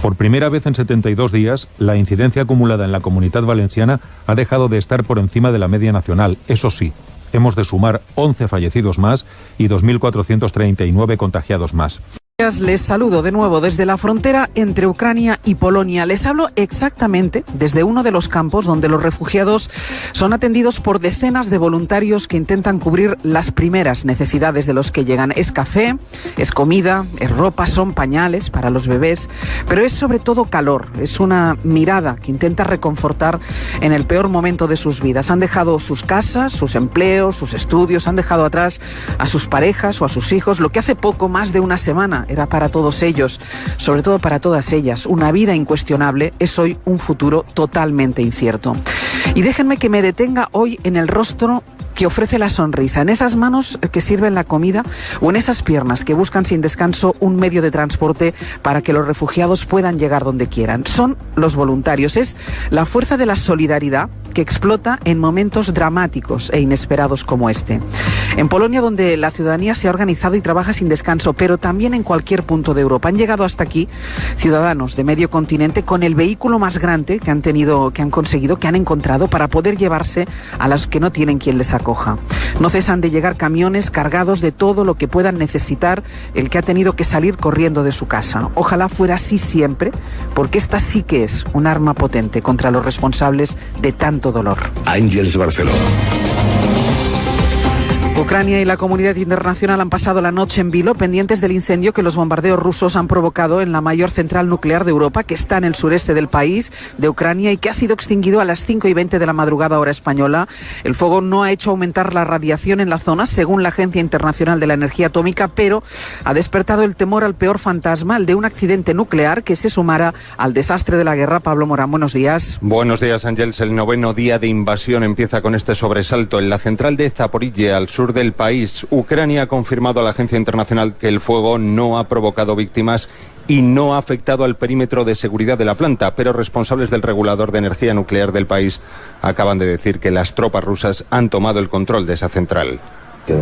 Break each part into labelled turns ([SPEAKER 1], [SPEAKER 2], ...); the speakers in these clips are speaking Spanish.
[SPEAKER 1] Por primera vez en 72 días, la incidencia acumulada en la Comunitat Valenciana ha dejado de estar por encima de la media nacional. Eso sí, hemos de sumar 11 fallecidos más y 2.439 contagiados más.
[SPEAKER 2] Les saludo de nuevo desde la frontera entre Ucrania y Polonia. Les hablo exactamente desde uno de los campos donde los refugiados son atendidos por decenas de voluntarios que intentan cubrir las primeras necesidades de los que llegan. Es café, es comida, es ropa, son pañales para los bebés, pero es sobre todo calor. Es una mirada que intenta reconfortar en el peor momento de sus vidas. Han dejado sus casas, sus empleos, sus estudios, han dejado atrás a sus parejas o a sus hijos, lo que hace poco más de una semana era para todos ellos, sobre todo para todas ellas. Una vida incuestionable es hoy un futuro totalmente incierto. Y déjenme que me detenga hoy en el rostro que ofrece la sonrisa, en esas manos que sirven la comida o en esas piernas que buscan sin descanso un medio de transporte para que los refugiados puedan llegar donde quieran. Son los voluntarios, es la fuerza de la solidaridad que explota en momentos dramáticos e inesperados como este. En Polonia, donde la ciudadanía se ha organizado y trabaja sin descanso, pero también en cualquier punto de Europa, han llegado hasta aquí ciudadanos de medio continente con el vehículo más grande que han conseguido, que han encontrado para poder llevarse a los que no tienen quien les acoja. No cesan de llegar camiones cargados de todo lo que puedan necesitar el que ha tenido que salir corriendo de su casa. Ojalá fuera así siempre, porque esta sí que es un arma potente contra los responsables de tanto dolor.
[SPEAKER 3] Àngels Barceló.
[SPEAKER 2] Ucrania y la comunidad internacional han pasado la noche en vilo, pendientes del incendio que los bombardeos rusos han provocado en la mayor central nuclear de Europa, que está en el sureste del país, de Ucrania, y que ha sido extinguido a las 5:20 de la madrugada hora española. El fuego no ha hecho aumentar la radiación en la zona, según la Agencia Internacional de la Energía Atómica, pero ha despertado el temor al peor fantasma, el de un accidente nuclear que se sumara al desastre de la guerra. Pablo Morán, buenos días.
[SPEAKER 4] Buenos días, Ángels. El 9º día de invasión empieza con este sobresalto en la central de Zaporilla, al sur del país. Ucrania ha confirmado a la Agencia Internacional que el fuego no ha provocado víctimas y no ha afectado al perímetro de seguridad de la planta, pero responsables del regulador de energía nuclear del país acaban de decir que las tropas rusas han tomado el control de esa central. Este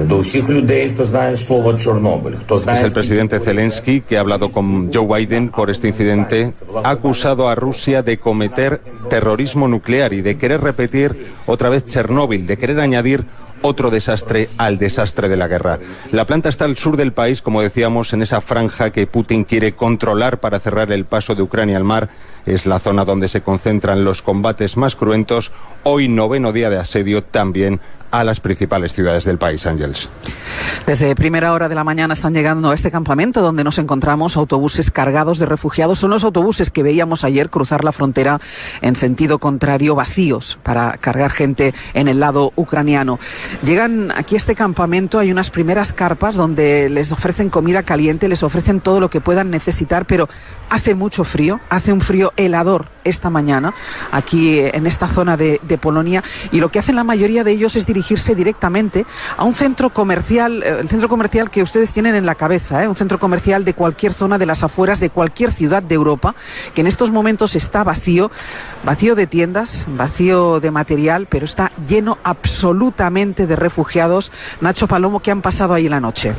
[SPEAKER 4] es el presidente Zelensky, que ha hablado con Joe Biden por este incidente. Ha acusado a Rusia de cometer terrorismo nuclear y de querer repetir otra vez Chernóbil, de querer añadir otro desastre al desastre de la guerra. La planta está al sur del país, como decíamos, en esa franja que Putin quiere controlar para cerrar el paso de Ucrania al mar. Es la zona donde se concentran los combates más cruentos. Hoy 9º día de asedio también a las principales ciudades del país, Ángels.
[SPEAKER 2] Desde primera hora de la mañana están llegando a este campamento donde nos encontramos autobuses cargados de refugiados. Son los autobuses que veíamos ayer cruzar la frontera en sentido contrario, vacíos, para cargar gente en el lado ucraniano. Llegan aquí a este campamento, hay unas primeras carpas donde les ofrecen comida caliente, les ofrecen todo lo que puedan necesitar, pero hace mucho frío, hace un frío helador esta mañana aquí en esta zona de Polonia, y lo que hacen la mayoría de ellos es dirigirse directamente a un centro comercial, el centro comercial que ustedes tienen en la cabeza, un centro comercial de cualquier zona de las afueras de cualquier ciudad de Europa, que en estos momentos está vacío de tiendas, vacío de material, pero está lleno absolutamente de refugiados. Nacho Palomo, ¿qué han pasado ahí la noche?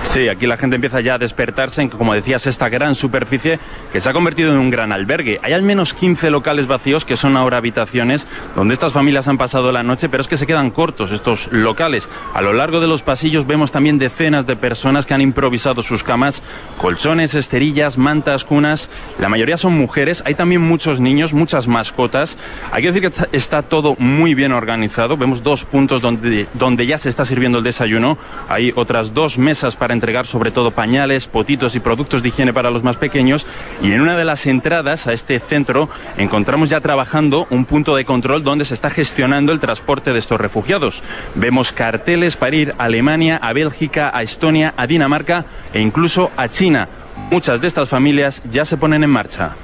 [SPEAKER 5] Sí, aquí la gente empieza ya a despertarse en, como decías, esta gran superficie que se ha convertido en un gran albergue. Hay al menos 15 locales vacíos que son ahora habitaciones donde estas familias han pasado la noche, pero es que se quedan cortos estos locales. A lo largo de los pasillos vemos también decenas de personas que han improvisado sus camas, colchones, esterillas, mantas, cunas. La mayoría son mujeres, hay también muchos niños, muchas mascotas. Hay que decir que está todo muy bien organizado. Vemos 2 puntos donde ya se está sirviendo el desayuno. Hay otras 2 mesas para entregar sobre todo pañales, potitos y productos de higiene para los más pequeños, y en una de las entradas a este centro encontramos ya trabajando un punto de control donde se está gestionando el transporte de estos refugiados. Vemos carteles para ir a Alemania, a Bélgica, a Estonia, a Dinamarca e incluso a China. Muchas de estas familias ya se ponen en marcha.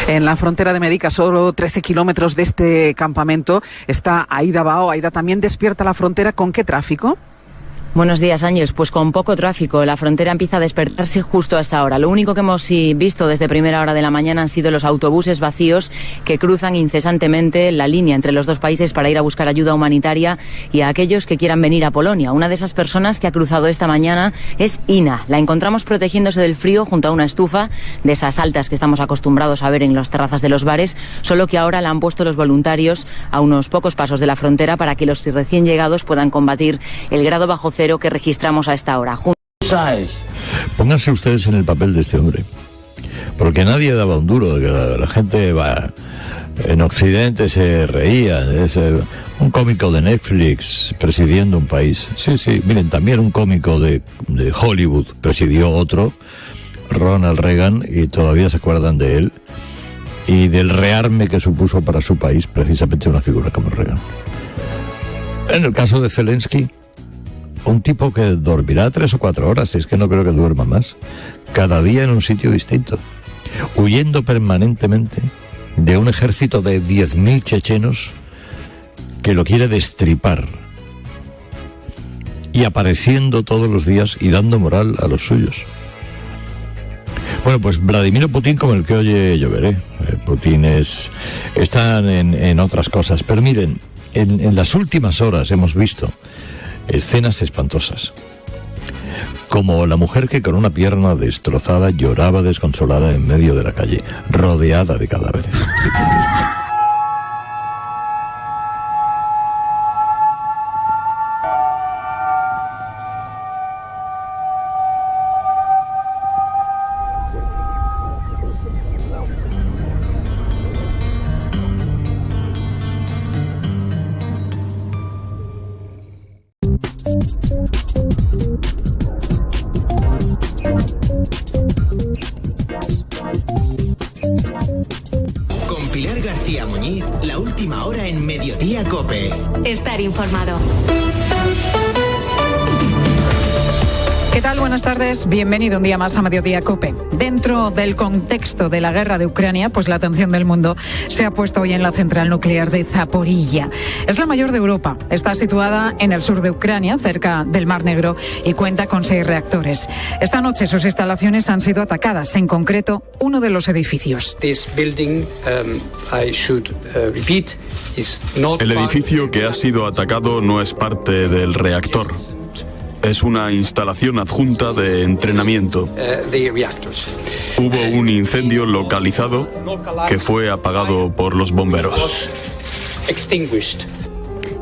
[SPEAKER 2] En la frontera de Medica, solo 13 kilómetros de este campamento, está Aida Bao. Aida, también despierta la frontera. ¿Con qué tráfico?
[SPEAKER 3] Buenos días, Ángeles. Pues con poco tráfico, la frontera empieza a despertarse justo hasta ahora. Lo único que hemos visto desde primera hora de la mañana han sido los autobuses vacíos que cruzan incesantemente la línea entre los dos países para ir a buscar ayuda humanitaria y a aquellos que quieran venir a Polonia. Una de esas personas que ha cruzado esta mañana es Ina. La encontramos protegiéndose del frío junto a una estufa de esas altas que estamos acostumbrados a ver en las terrazas de los bares, solo que ahora la han puesto los voluntarios a unos pocos pasos de la frontera para que los recién llegados puedan combatir el grado bajo cero que registramos a esta hora.
[SPEAKER 6] Pónganse ustedes en el papel de este hombre, porque nadie daba un duro de que la gente en Occidente se reía. Es un cómico de Netflix presidiendo un país. Sí, miren, también un cómico de Hollywood presidió otro, Ronald Reagan, y todavía se acuerdan de él y del rearme que supuso para su país precisamente una figura como Reagan. En el caso de Zelensky, un tipo que dormirá 3 o 4 horas, es que no creo que duerma más, cada día en un sitio distinto, huyendo permanentemente de un ejército de 10.000 chechenos que lo quiere destripar, y apareciendo todos los días y dando moral a los suyos. Bueno, pues Vladimir Putin, como el que oye llover, Putin están en otras cosas, pero miren, en las últimas horas hemos visto escenas espantosas, como la mujer que con una pierna destrozada lloraba desconsolada en medio de la calle, rodeada de cadáveres.
[SPEAKER 7] Con Pilar García Muñiz, la última hora en Mediodía COPE.
[SPEAKER 8] Estar informado.
[SPEAKER 9] ¿Qué tal? Buenas tardes. Bienvenido un día más a Mediodía COPE. Dentro del contexto de la guerra de Ucrania, pues la atención del mundo se ha puesto hoy en la central nuclear de Zaporilla. Es la mayor de Europa. Está situada en el sur de Ucrania, cerca del Mar Negro, y cuenta con 6 reactores. Esta noche sus instalaciones han sido atacadas, en concreto uno de los edificios.
[SPEAKER 10] El edificio que ha sido atacado no es parte del reactor. Es una instalación adjunta de entrenamiento. Hubo un incendio localizado que fue apagado por los bomberos.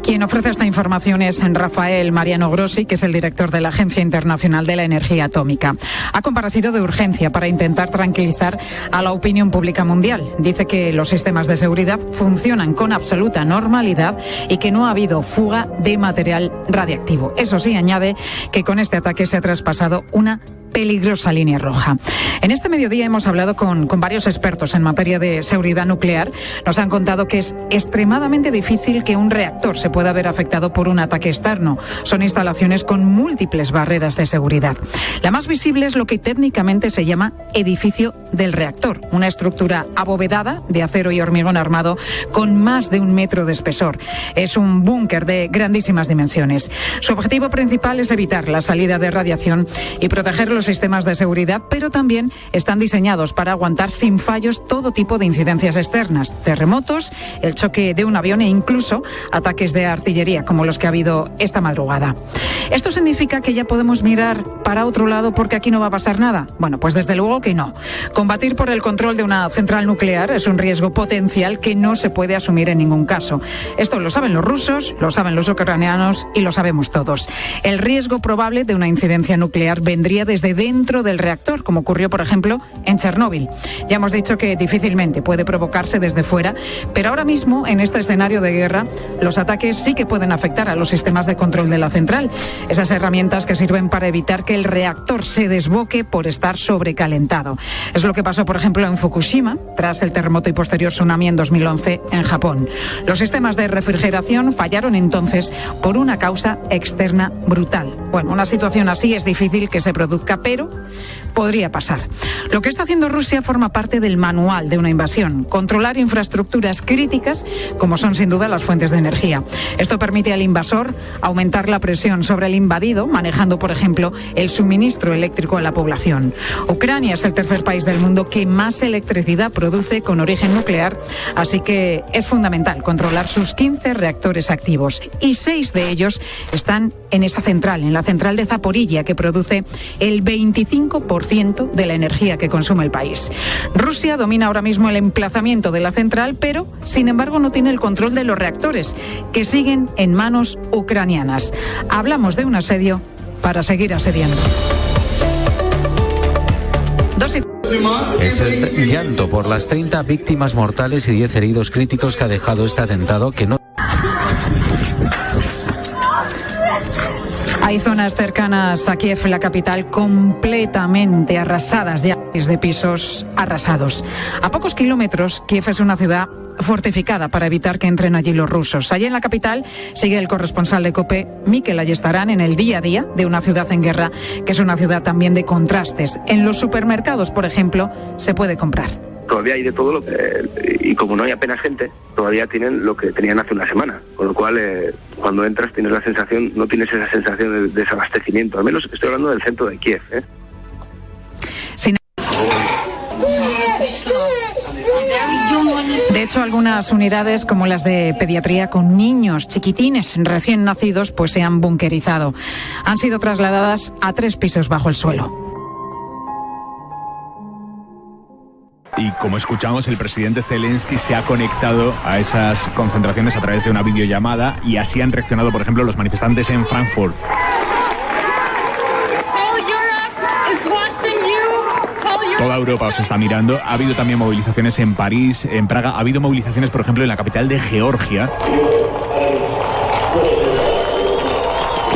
[SPEAKER 9] Quien ofrece esta información es Rafael Mariano Grossi, que es el director de la Agencia Internacional de la Energía Atómica. Ha comparecido de urgencia para intentar tranquilizar a la opinión pública mundial. Dice que los sistemas de seguridad funcionan con absoluta normalidad y que no ha habido fuga de material radiactivo. Eso sí, añade que con este ataque se ha traspasado una peligrosa línea roja. En este mediodía hemos hablado con varios expertos en materia de seguridad nuclear. Nos han contado que es extremadamente difícil que un reactor se pueda ver afectado por un ataque externo. Son instalaciones con múltiples barreras de seguridad. La más visible es lo que técnicamente se llama edificio del reactor, una estructura abovedada de acero y hormigón armado con más de 1 metro de espesor. Es un búnker de grandísimas dimensiones. Su objetivo principal es evitar la salida de radiación y proteger los sistemas de seguridad, pero también están diseñados para aguantar sin fallos todo tipo de incidencias externas, terremotos, el choque de un avión e incluso ataques de artillería como los que ha habido esta madrugada. ¿Esto significa que ya podemos mirar para otro lado porque aquí no va a pasar nada? Bueno, pues desde luego que no. Combatir por el control de una central nuclear es un riesgo potencial que no se puede asumir en ningún caso. Esto lo saben los rusos, lo saben los ucranianos y lo sabemos todos. El riesgo probable de una incidencia nuclear vendría desde dentro del reactor, como ocurrió, por ejemplo, en Chernóbil. Ya hemos dicho que difícilmente puede provocarse desde fuera, pero ahora mismo, en este escenario de guerra, los ataques sí que pueden afectar a los sistemas de control de la central. Esas herramientas que sirven para evitar que el reactor se desboque por estar sobrecalentado. Es lo que pasó, por ejemplo, en Fukushima, tras el terremoto y posterior tsunami en 2011 en Japón. Los sistemas de refrigeración fallaron entonces por una causa externa brutal. Bueno, una situación así es difícil que se produzca, pero podría pasar. Lo que está haciendo Rusia forma parte del manual de una invasión: controlar infraestructuras críticas, como son sin duda las fuentes de energía. Esto permite al invasor aumentar la presión sobre el invadido, manejando, por ejemplo, el suministro eléctrico a la población. Ucrania es el tercer país del mundo que más electricidad produce con origen nuclear, así que es fundamental controlar sus 15 reactores activos, y 6 de ellos están en esa central, en la central de Zaporilla, que produce el 25% de la energía que consume el país. Rusia domina ahora mismo el emplazamiento de la central, pero sin embargo no tiene el control de los reactores, que siguen en manos ucranianas. Hablamos de un asedio para seguir asediando.
[SPEAKER 8] Es el llanto por las 30 víctimas mortales y 10 heridos críticos que ha dejado este atentado que no...
[SPEAKER 9] Hay zonas cercanas a Kiev, la capital, completamente arrasadas, ya de pisos arrasados. A pocos kilómetros, Kiev es una ciudad fortificada para evitar que entren allí los rusos. Allí en la capital sigue el corresponsal de COPE, Mikel Ayestarán, en el día a día de una ciudad en guerra, que es una ciudad también de contrastes. En los supermercados, por ejemplo, se puede comprar.
[SPEAKER 11] Todavía hay de todo, y como no hay apenas gente, todavía tienen lo que tenían hace una semana. Con lo cual, cuando entras tienes la sensación, no tienes esa sensación de desabastecimiento. Al menos estoy hablando del centro de Kiev.
[SPEAKER 9] De hecho, algunas unidades, como las de pediatría con niños chiquitines recién nacidos, pues se han bunkerizado. Han sido trasladadas a 3 pisos bajo el suelo.
[SPEAKER 12] Y como escuchamos, el presidente Zelensky se ha conectado a esas concentraciones a través de una videollamada, y así han reaccionado, por ejemplo, los manifestantes en Frankfurt. Toda Europa os está mirando. Ha habido también movilizaciones en París, en Praga. Ha habido movilizaciones, por ejemplo, en la capital de Georgia.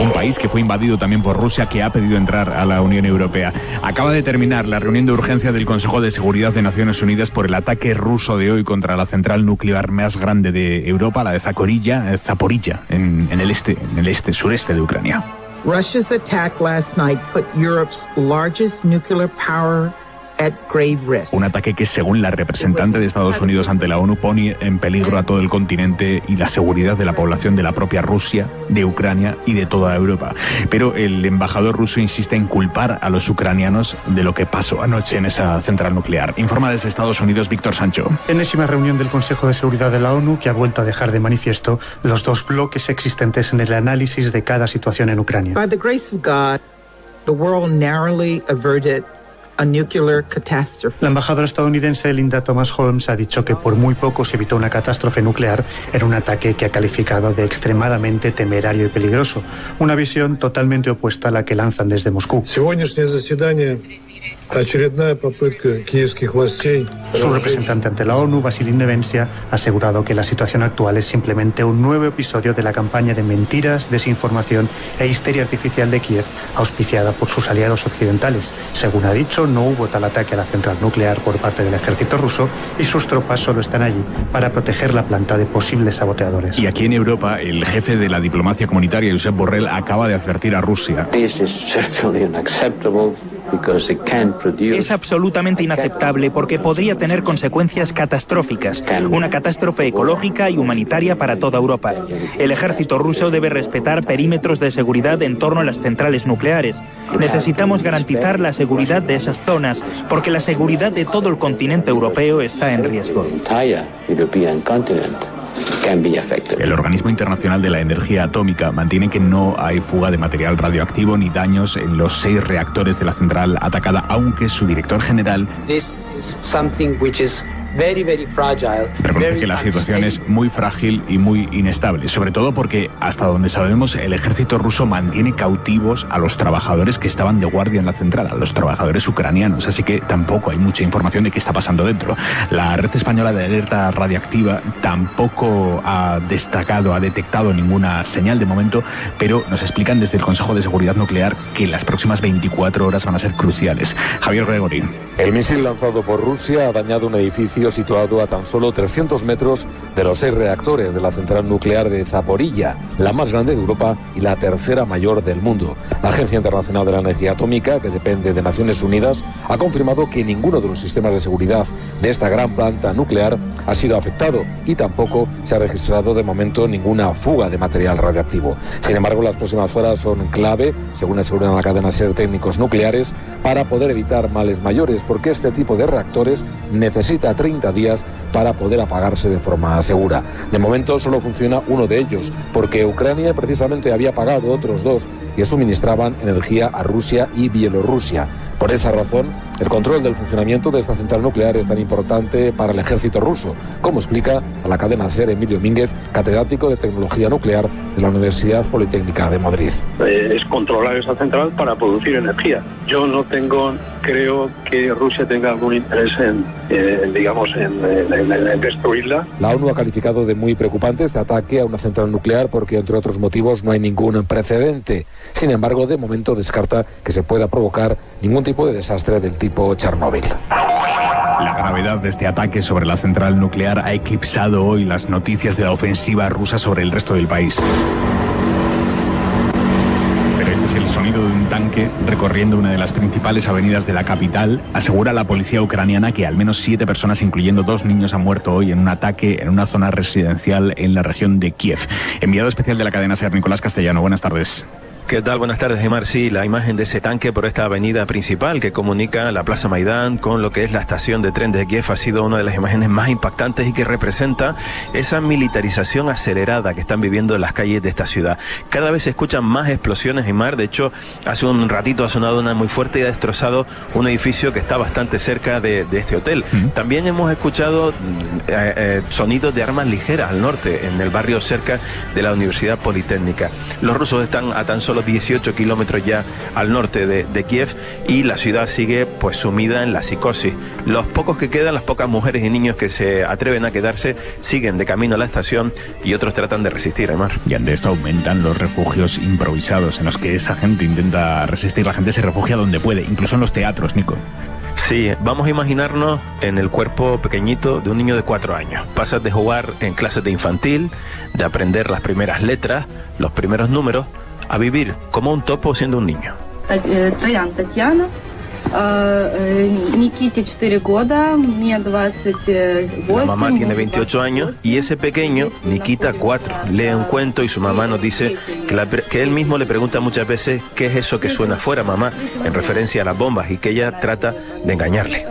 [SPEAKER 12] Un país que fue invadido también por Rusia, que ha pedido entrar a la Unión Europea. Acaba de terminar la reunión de urgencia del Consejo de Seguridad de Naciones Unidas por el ataque ruso de hoy contra la central nuclear más grande de Europa, la de Zaporilla, en el sureste de Ucrania.
[SPEAKER 13] Russia's attack last night put Europe's largest nuclear power at grave risk.
[SPEAKER 12] Un ataque que, según la representante de Estados Unidos ante la ONU, pone en peligro a todo el continente y la seguridad de la población de la propia Rusia, de Ucrania y de toda Europa. Pero el embajador ruso insiste en culpar a los ucranianos de lo que pasó anoche en esa central nuclear. Informa desde Estados Unidos Víctor Sancho.
[SPEAKER 14] Enésima reunión del Consejo de Seguridad de la ONU que ha vuelto a dejar de manifiesto los 2 bloques existentes en el análisis de cada situación en Ucrania.
[SPEAKER 13] By the grace of God, the world narrowly averted a nuclear catastrophe.
[SPEAKER 14] La embajadora estadounidense Linda Thomas-Holmes ha dicho que por muy poco se evitó una catástrofe nuclear en un ataque que ha calificado de extremadamente temerario y peligroso. Una visión totalmente opuesta a la que lanzan desde Moscú. Su representante ante la ONU, Vasily Nevencia, ha asegurado que la situación actual es simplemente un nuevo episodio de la campaña de mentiras, desinformación e histeria artificial de Kiev, auspiciada por sus aliados occidentales. Según ha dicho, no hubo tal ataque a la central nuclear por parte del ejército ruso y sus tropas solo están allí para proteger la planta de posibles saboteadores.
[SPEAKER 12] Y aquí en Europa, el jefe de la diplomacia comunitaria, Josep Borrell, acaba de advertir a Rusia.
[SPEAKER 15] Es absolutamente inaceptable porque podría tener consecuencias catastróficas, una catástrofe ecológica y humanitaria para toda Europa. El ejército ruso debe respetar perímetros de seguridad en torno a las centrales nucleares. Necesitamos garantizar la seguridad de esas zonas porque la seguridad de todo el continente europeo está en riesgo.
[SPEAKER 12] El Organismo Internacional de la Energía Atómica mantiene que no hay fuga de material radioactivo ni daños en los 6 reactores de la central atacada, aunque su director general reconoce que la situación es muy frágil y muy inestable, sobre todo porque, hasta donde sabemos, el ejército ruso mantiene cautivos a los trabajadores que estaban de guardia en la central, a los trabajadores ucranianos, así que tampoco hay mucha información de qué está pasando dentro. La red española de alerta radiactiva tampoco ha detectado ninguna señal de momento, pero nos explican desde el Consejo de Seguridad Nuclear que las próximas 24 horas van a ser cruciales. Javier Gregory.
[SPEAKER 16] El misil lanzado por Rusia ha dañado un edificio sitio situado a tan solo 300 metros de los 6 reactores de la central nuclear de Zaporilla, la más grande de Europa y la tercera mayor del mundo. La Agencia Internacional de la Energía Atómica, que depende de Naciones Unidas, ha confirmado que ninguno de los sistemas de seguridad de esta gran planta nuclear ha sido afectado y tampoco se ha registrado de momento ninguna fuga de material radiactivo. Sin embargo, las próximas horas son clave, según aseguran la cadena SER técnicos nucleares, para poder evitar males mayores, porque este tipo de reactores necesita 30 días para poder apagarse de forma segura. De momento solo funciona uno de ellos, porque Ucrania precisamente había apagado otros 2 que suministraban energía a Rusia y Bielorrusia. Por esa razón, el control del funcionamiento de esta central nuclear es tan importante para el ejército ruso, como explica a la cadena SER Emilio Mínguez, catedrático de Tecnología Nuclear de la Universidad Politécnica de Madrid.
[SPEAKER 17] Es controlar esa central para producir energía. Yo no creo que Rusia tenga algún interés en destruirla.
[SPEAKER 16] La ONU ha calificado de muy preocupante este ataque a una central nuclear porque, entre otros motivos, no hay ningún precedente. Sin embargo, de momento descarta que se pueda provocar ningún tipo de desastre del tipo Chernóbil.
[SPEAKER 12] La gravedad de este ataque sobre la central nuclear ha eclipsado hoy las noticias de la ofensiva rusa sobre el resto del país. Pero este es el sonido de un tanque recorriendo una de las principales avenidas de la capital. Asegura la policía ucraniana que al menos 7 personas, incluyendo 2 niños, han muerto hoy en un ataque en una zona residencial en la región de Kiev. Enviado especial de la cadena SER, Nicolás Castellano. Buenas tardes.
[SPEAKER 18] ¿Qué tal? Buenas tardes, Gemar. Sí, la imagen de ese tanque por esta avenida principal que comunica la Plaza Maidán con lo que es la estación de tren de Kiev ha sido una de las imágenes más impactantes y que representa esa militarización acelerada que están viviendo en las calles de esta ciudad. Cada vez se escuchan más explosiones, Gemar. De hecho, hace un ratito ha sonado una muy fuerte y ha destrozado un edificio que está bastante cerca de este hotel. También hemos escuchado sonidos de armas ligeras al norte, en el barrio cerca de la Universidad Politécnica. Los rusos están a tan solo 18 kilómetros ya al norte de Kiev y la ciudad sigue pues sumida en la psicosis. Los pocos que quedan, las pocas mujeres y niños que se atreven a quedarse, siguen de camino a la estación y otros tratan de resistir, Aymar.
[SPEAKER 12] Y ante esto aumentan los refugios improvisados en los que esa gente intenta resistir. La gente se refugia donde puede, incluso en los teatros, Nico.
[SPEAKER 18] Sí, vamos a imaginarnos en el cuerpo pequeñito de un niño de 4 años. Pasas de jugar en clases de infantil, de aprender las primeras letras, los primeros números, a vivir como un topo siendo un niño.
[SPEAKER 19] Троян Татьяна, Никите 4 года, мне 28.
[SPEAKER 18] La mamá tiene 28 años y ese pequeño, Nikita, 4, lee un cuento y su mamá nos dice que él mismo le pregunta muchas veces qué es eso que suena afuera, mamá, en referencia a las bombas, y que ella trata de engañarle.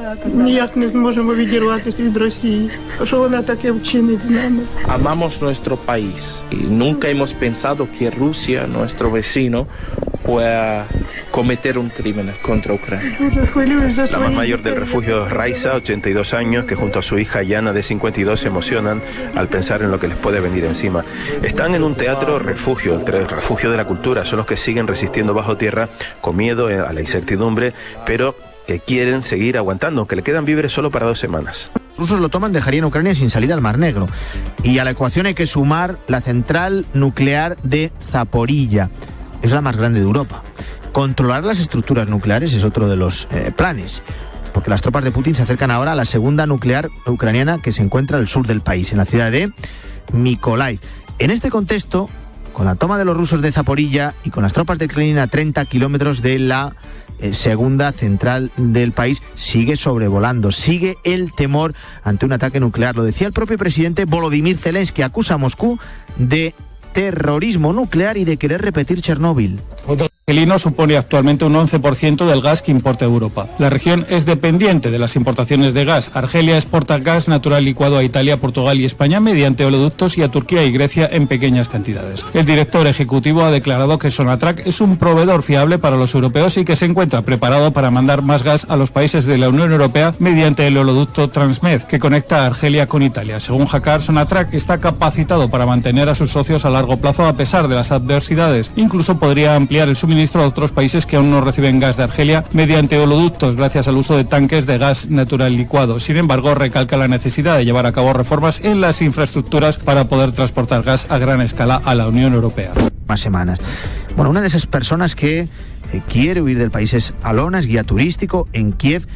[SPEAKER 20] Amamos nuestro país y nunca hemos pensado que Rusia, nuestro vecino, pueda cometer un crimen contra Ucrania.
[SPEAKER 18] La más mayor del refugio es Raisa, 82 años, que junto a su hija Yana, de 52, se emocionan al pensar en lo que les puede venir encima. Están en un teatro refugio, el refugio de la cultura. Son los que siguen resistiendo bajo tierra con miedo a la incertidumbre, pero que quieren seguir aguantando, aunque le quedan víveres solo para 2 semanas.
[SPEAKER 21] Los rusos lo toman, dejarían a Ucrania sin salida al Mar Negro. Y a la ecuación hay que sumar la central nuclear de Zaporilla. Es la más grande de Europa. Controlar las estructuras nucleares es otro de los planes, porque las tropas de Putin se acercan ahora a la segunda nuclear ucraniana que se encuentra al sur del país, en la ciudad de Mykolaiv. En este contexto, con la toma de los rusos de Zaporilla y con las tropas de Kremlin a 30 kilómetros de la segunda central del país, sigue sobrevolando, sigue el temor ante un ataque nuclear. Lo decía el propio presidente Volodymyr Zelensky, acusa a Moscú de terrorismo nuclear y de querer repetir Chernóbil.
[SPEAKER 22] argelino supone actualmente un 11% del gas que importa Europa. La región es dependiente de las importaciones de gas. Argelia exporta gas natural licuado a Italia, Portugal y España mediante oleoductos y a Turquía y Grecia en pequeñas cantidades. El director ejecutivo ha declarado que Sonatrach es un proveedor fiable para los europeos y que se encuentra preparado para mandar más gas a los países de la Unión Europea mediante el oleoducto Transmed, que conecta a Argelia con Italia. Según Jakar, Sonatrach está capacitado para mantener a sus socios a largo plazo a pesar de las adversidades. Incluso podría ampliar el suministro a otros países que aún no reciben gas de Argelia mediante oleoductos gracias al uso de tanques de gas natural licuado. Sin embargo, recalca la necesidad de llevar a cabo reformas en las infraestructuras para poder transportar gas a gran escala a la Unión Europea.
[SPEAKER 21] Más semanas. Bueno, una de esas personas que quiere huir del país es Alona, es guía turístico en Kiev.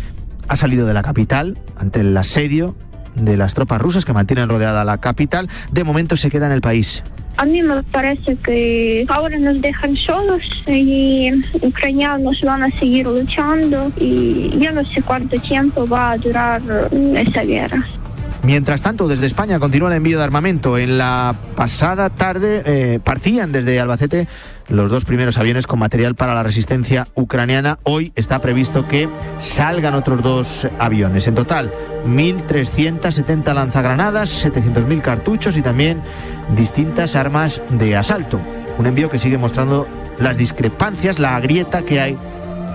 [SPEAKER 21] Ha salido de la capital ante el asedio de las tropas rusas que mantienen rodeada la capital, de momento se queda en el país.
[SPEAKER 1] A mí me parece que ahora nos dejan solos y ucranianos van a seguir luchando y yo no sé cuánto tiempo va a durar esa guerra.
[SPEAKER 21] Mientras tanto, desde España continúa el envío de armamento. En la pasada tarde partían desde Albacete los 2 primeros aviones con material para la resistencia ucraniana. Hoy está previsto que salgan otros 2 aviones. En total, 1.370 lanzagranadas, 700.000 cartuchos y también distintas armas de asalto. Un envío que sigue mostrando las discrepancias, la grieta que hay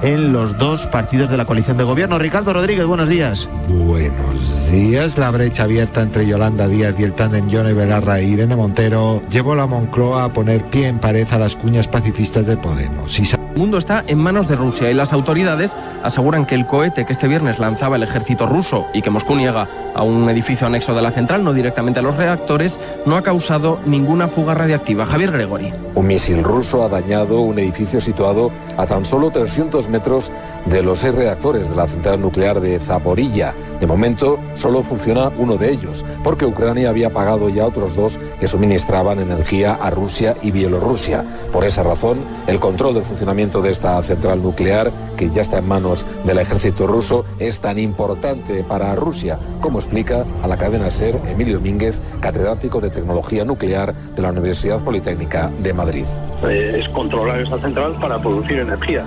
[SPEAKER 21] en los 2 partidos de la coalición de gobierno. Ricardo Rodríguez, buenos días.
[SPEAKER 4] Buenos días. La brecha abierta entre Yolanda Díaz y el tándem Yone Belarra e Irene Montero llevó a la Moncloa a poner pie en pared a las cuñas pacifistas de Podemos.
[SPEAKER 23] El mundo está en manos de Rusia y las autoridades aseguran que el cohete que este viernes lanzaba el ejército ruso y que Moscú niega a un edificio anexo de la central, no directamente a los reactores, no ha causado ninguna fuga radiactiva. Javier Gregori.
[SPEAKER 16] Un misil ruso ha dañado un edificio situado a tan solo 300 metros de los 6 reactores de la central nuclear de Zaporilla. De momento, solo funciona uno de ellos, porque Ucrania había pagado ya otros 2 que suministraban energía a Rusia y Bielorrusia. Por esa razón, el control del funcionamiento de esta central nuclear, que ya está en manos del ejército ruso, es tan importante para Rusia, como explica a la cadena SER Emilio Domínguez, catedrático de Tecnología Nuclear de la Universidad Politécnica de Madrid.
[SPEAKER 17] Es controlar esta central para producir energía.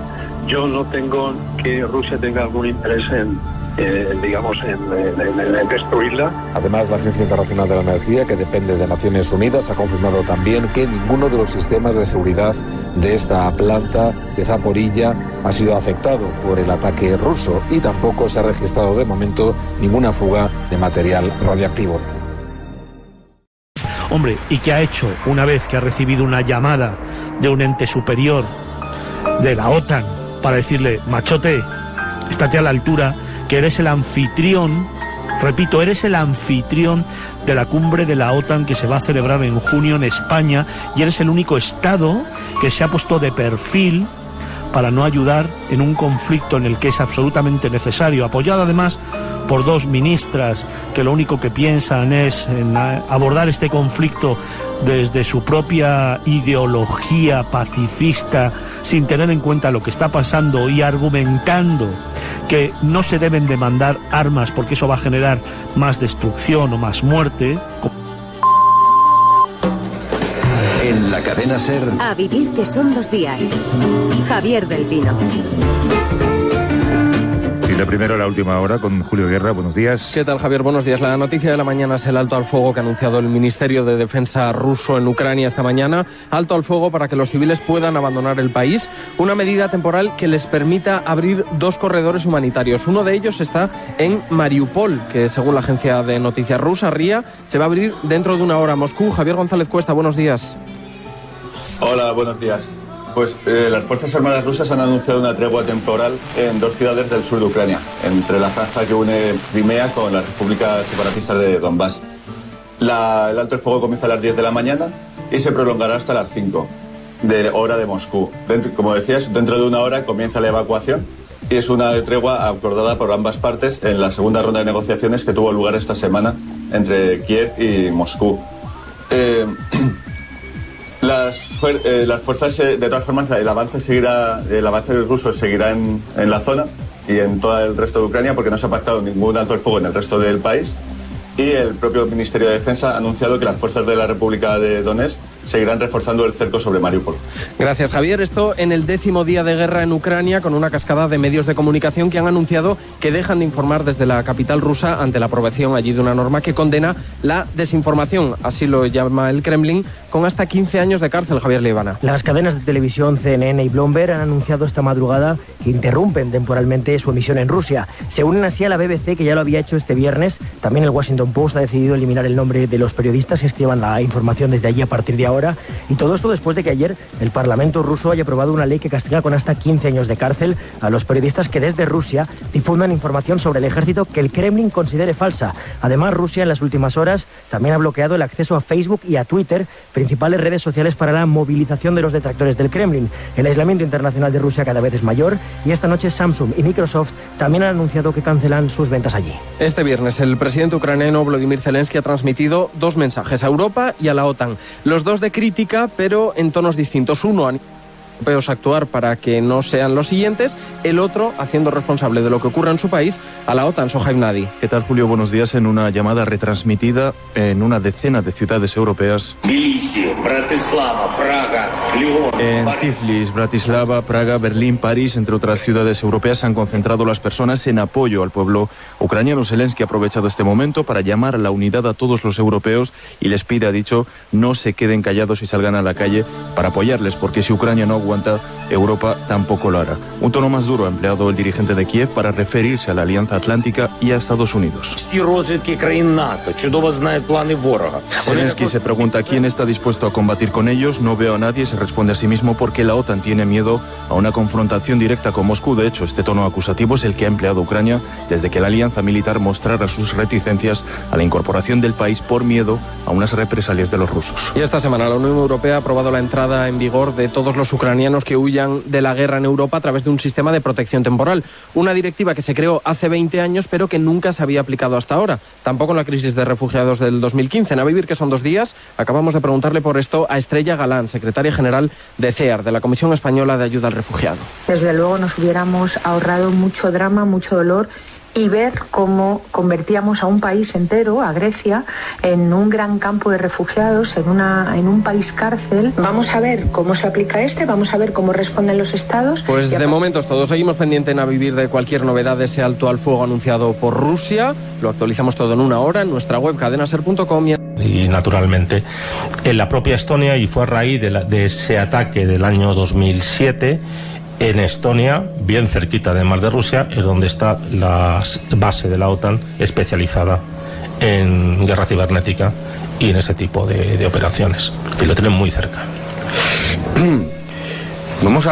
[SPEAKER 17] Yo no tengo que Rusia tenga algún interés en destruirla.
[SPEAKER 16] Además, la Agencia Internacional de la Energía, que depende de Naciones Unidas, ha confirmado también que ninguno de los sistemas de seguridad de esta planta de Zaporilla ha sido afectado por el ataque ruso y tampoco se ha registrado de momento ninguna fuga de material radiactivo.
[SPEAKER 24] Hombre, ¿y qué ha hecho una vez que ha recibido una llamada de un ente superior de la OTAN para decirle, machote, estate a la altura, que eres el anfitrión, repito, eres el anfitrión de la cumbre de la OTAN que se va a celebrar en junio en España y eres el único Estado que se ha puesto de perfil para no ayudar en un conflicto en el que es absolutamente necesario, apoyado además por 2 ministras que lo único que piensan es en abordar este conflicto desde su propia ideología pacifista, sin tener en cuenta lo que está pasando y argumentando que no se deben de mandar armas porque eso va a generar más destrucción o más muerte.
[SPEAKER 25] En la cadena SER. A vivir que son 2 días. Javier del Pino.
[SPEAKER 26] La primera, la última hora, con Julio Guerra. Buenos días.
[SPEAKER 23] ¿Qué tal, Javier? Buenos días. La noticia de la mañana es el alto al fuego que ha anunciado el Ministerio de Defensa ruso en Ucrania esta mañana. Alto al fuego para que los civiles puedan abandonar el país. Una medida temporal que les permita abrir 2 corredores humanitarios. Uno de ellos está en Mariupol, que según la agencia de noticias rusa, RIA, se va a abrir dentro de una hora. Moscú. Javier González Cuesta, buenos días.
[SPEAKER 27] Hola, buenos días. Pues las Fuerzas Armadas rusas han anunciado una tregua temporal en 2 ciudades del sur de Ucrania, entre la franja que une Crimea con la República Separatista de Donbass. El alto el fuego comienza a las 10 de la mañana y se prolongará hasta las 5 de hora de Moscú. Como decías, dentro de una hora comienza la evacuación y es una tregua acordada por ambas partes en la segunda ronda de negociaciones que tuvo lugar esta semana entre Kiev y Moscú. Las fuerzas, de todas formas, el avance ruso seguirá en la zona y en todo el resto de Ucrania porque no se ha pactado ningún alto el fuego en el resto del país y el propio Ministerio de Defensa ha anunciado que las fuerzas de la República de Donetsk seguirán reforzando el cerco sobre Mariupol.
[SPEAKER 23] Gracias, Javier. Esto en el 10º día de guerra en Ucrania, con una cascada de medios de comunicación que han anunciado que dejan de informar desde la capital rusa ante la aprobación allí de una norma que condena la desinformación, así lo llama el Kremlin, con hasta 15 años de cárcel. Javier Leivana.
[SPEAKER 28] Las cadenas de televisión CNN y Bloomberg han anunciado esta madrugada que interrumpen temporalmente su emisión en Rusia. Se unen así a la BBC, que ya lo había hecho este viernes. También el Washington Post ha decidido eliminar el nombre de los periodistas que escriban la información desde allí a partir de ahora. hora. Y todo esto después de que ayer el Parlamento ruso haya aprobado una ley que castiga con hasta 15 años de cárcel a los periodistas que desde Rusia difundan información sobre el ejército que el Kremlin considere falsa. Además, Rusia en las últimas horas también ha bloqueado el acceso a Facebook y a Twitter, principales redes sociales para la movilización de los detractores del Kremlin. El aislamiento internacional de Rusia cada vez es mayor y esta noche Samsung y Microsoft también han anunciado que cancelan sus ventas allí.
[SPEAKER 23] Este viernes el presidente ucraniano Volodymyr Zelensky ha transmitido dos mensajes a Europa y a la OTAN, los dos de crítica pero en tonos distintos. Uno a europeos actuar para que no sean los siguientes, el otro haciendo responsable de lo que ocurre en su país a la OTAN. Sohaib Nadi.
[SPEAKER 2] ¿Qué tal, Julio? Buenos días. En una llamada retransmitida en una decena de ciudades europeas, en Tiflis, Bratislava, Praga, Berlín, París, entre otras ciudades europeas, se han concentrado las personas en apoyo al pueblo ucraniano. Zelensky ha aprovechado este momento para llamar a la unidad a todos los europeos y les pide, ha dicho, no se queden callados y salgan a la calle para apoyarles, porque si Ucrania no aguanta, Europa tampoco lo hará. Un tono más duro ha empleado el dirigente de Kiev para referirse a la Alianza Atlántica y a Estados Unidos. Zelensky se pregunta quién está dispuesto a combatir con ellos. No veo a nadie, se responde a sí mismo, porque la OTAN tiene miedo a una confrontación directa con Moscú. De hecho, este tono acusativo es el que ha empleado Ucrania desde que la alianza militar mostrara sus reticencias a la incorporación del país por miedo a unas represalias de los rusos.
[SPEAKER 23] Y esta semana la Unión Europea ha aprobado la entrada en vigor de todos los ucranianos que huyan de la guerra en Europa a través de un sistema de protección temporal. Una directiva que se creó hace 20 años pero que nunca se había aplicado hasta ahora. Tampoco en la crisis de refugiados del 2015. En A Vivir que son 2 días, acabamos de preguntarle por esto a Estrella Galán, secretaria general de CEAR, de la Comisión Española de Ayuda al Refugiado.
[SPEAKER 3] Desde luego nos hubiéramos ahorrado mucho drama, mucho dolor y ver cómo convertíamos a un país entero, a Grecia, en un gran campo de refugiados, en un país cárcel. Vamos a ver cómo se aplica vamos a ver cómo responden los estados.
[SPEAKER 23] Pues de momento todos seguimos pendientes en A Vivir de cualquier novedad de ese alto al fuego anunciado por Rusia. Lo actualizamos todo en una hora en nuestra web cadenaser.com.
[SPEAKER 5] Y naturalmente en la propia Estonia, y fue a raíz de ese ataque del año 2007, en Estonia, bien cerquita del mar de Rusia, es donde está la base de la OTAN especializada en guerra cibernética y en ese tipo de operaciones, que lo tienen muy cerca.
[SPEAKER 6] Vamos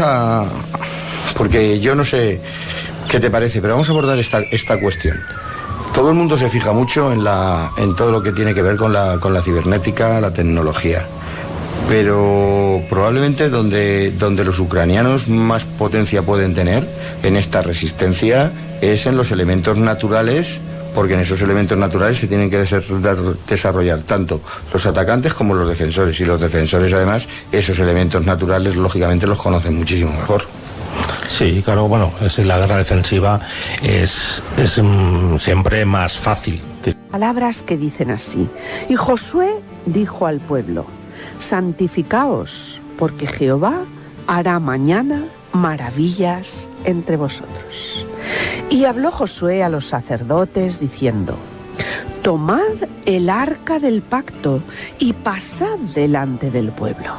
[SPEAKER 6] a porque yo no sé qué te parece, pero vamos a abordar esta cuestión. Todo el mundo se fija mucho en todo lo que tiene que ver con la cibernética, la tecnología. Pero probablemente donde los ucranianos más potencia pueden tener en esta resistencia es en los elementos naturales, porque en esos elementos naturales se tienen que desarrollar tanto los atacantes como los defensores, y los defensores además esos elementos naturales lógicamente los conocen muchísimo mejor.
[SPEAKER 5] Sí, claro, bueno, la guerra defensiva es siempre más fácil.
[SPEAKER 7] Palabras que dicen así: y Josué dijo al pueblo: santificaos, porque Jehová hará mañana maravillas entre vosotros. Y habló Josué a los sacerdotes diciendo: tomad el arca del pacto y pasad delante del pueblo.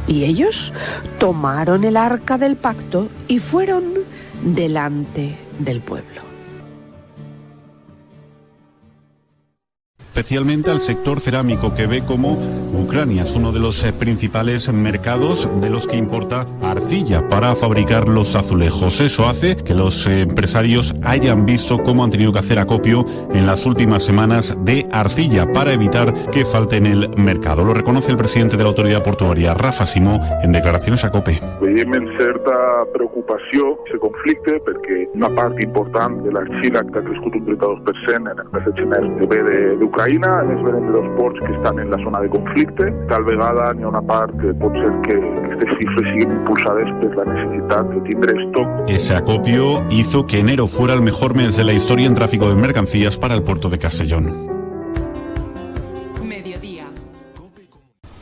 [SPEAKER 7] Y ellos tomaron el arca del pacto y fueron delante del pueblo.
[SPEAKER 8] Especialmente al sector cerámico, que ve como Ucrania es uno de los principales mercados de los que importa arcilla para fabricar los azulejos. Eso hace que los empresarios hayan visto cómo han tenido que hacer acopio en las últimas semanas de arcilla para evitar que falte en el mercado. Lo reconoce el presidente de la autoridad portuaria, Rafa Simó, en declaraciones a COPE.
[SPEAKER 10] Veiem certa preocupació aquest conflicte perquè una part important de l'argila que ha crescut un 32% en el mes de gener que ve d'Ucrania es venen de 2 ports que estan en la zona de conflicte. Tal vegada n'hi ha una part que pot ser que aquestes xifres siguin impulsades per la necessitat de tindre estoc.
[SPEAKER 8] Ese acopio hizo que enero fuera el mejor mes de la historia en tráfico de mercancías para el puerto de Castellón.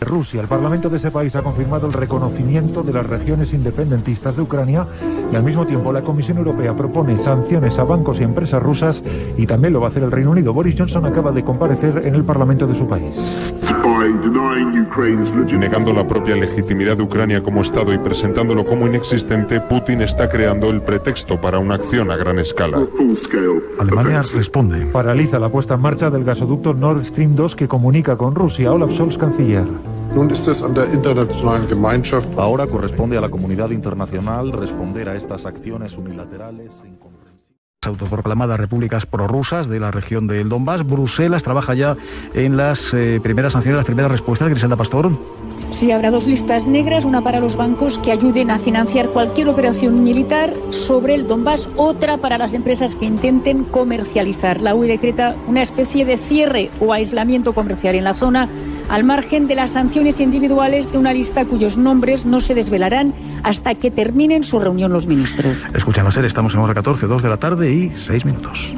[SPEAKER 11] Rusia. El Parlamento de ese país ha confirmado el reconocimiento de las regiones independentistas de Ucrania y al mismo tiempo la Comisión Europea propone sanciones a bancos y empresas rusas, y también lo va a hacer el Reino Unido. Boris Johnson acaba de comparecer en el Parlamento de su país.
[SPEAKER 29] Negando la propia legitimidad de Ucrania como Estado y presentándolo como inexistente, Putin está creando el pretexto para una acción a gran escala.
[SPEAKER 11] Alemania responde. Paraliza la puesta en marcha del gasoducto Nord Stream 2 que comunica con Rusia. Olaf Scholz, canciller.
[SPEAKER 9] Ahora corresponde a la comunidad internacional responder a estas acciones unilaterales.
[SPEAKER 12] Autoproclamadas repúblicas prorrusas de la región del Donbass. Bruselas trabaja ya en las primeras sanciones, las primeras respuestas. Griselda Pastor.
[SPEAKER 13] Sí, habrá 2 listas negras, una para los bancos que ayuden a financiar cualquier operación militar sobre el Donbass, otra para las empresas que intenten comercializar. La UE decreta una especie de cierre o aislamiento comercial en la zona, al margen de las sanciones individuales de una lista cuyos nombres no se desvelarán hasta que terminen su reunión los ministros.
[SPEAKER 12] Escuchen la serie, estamos en hora 14, 2 de la tarde y 6 minutos.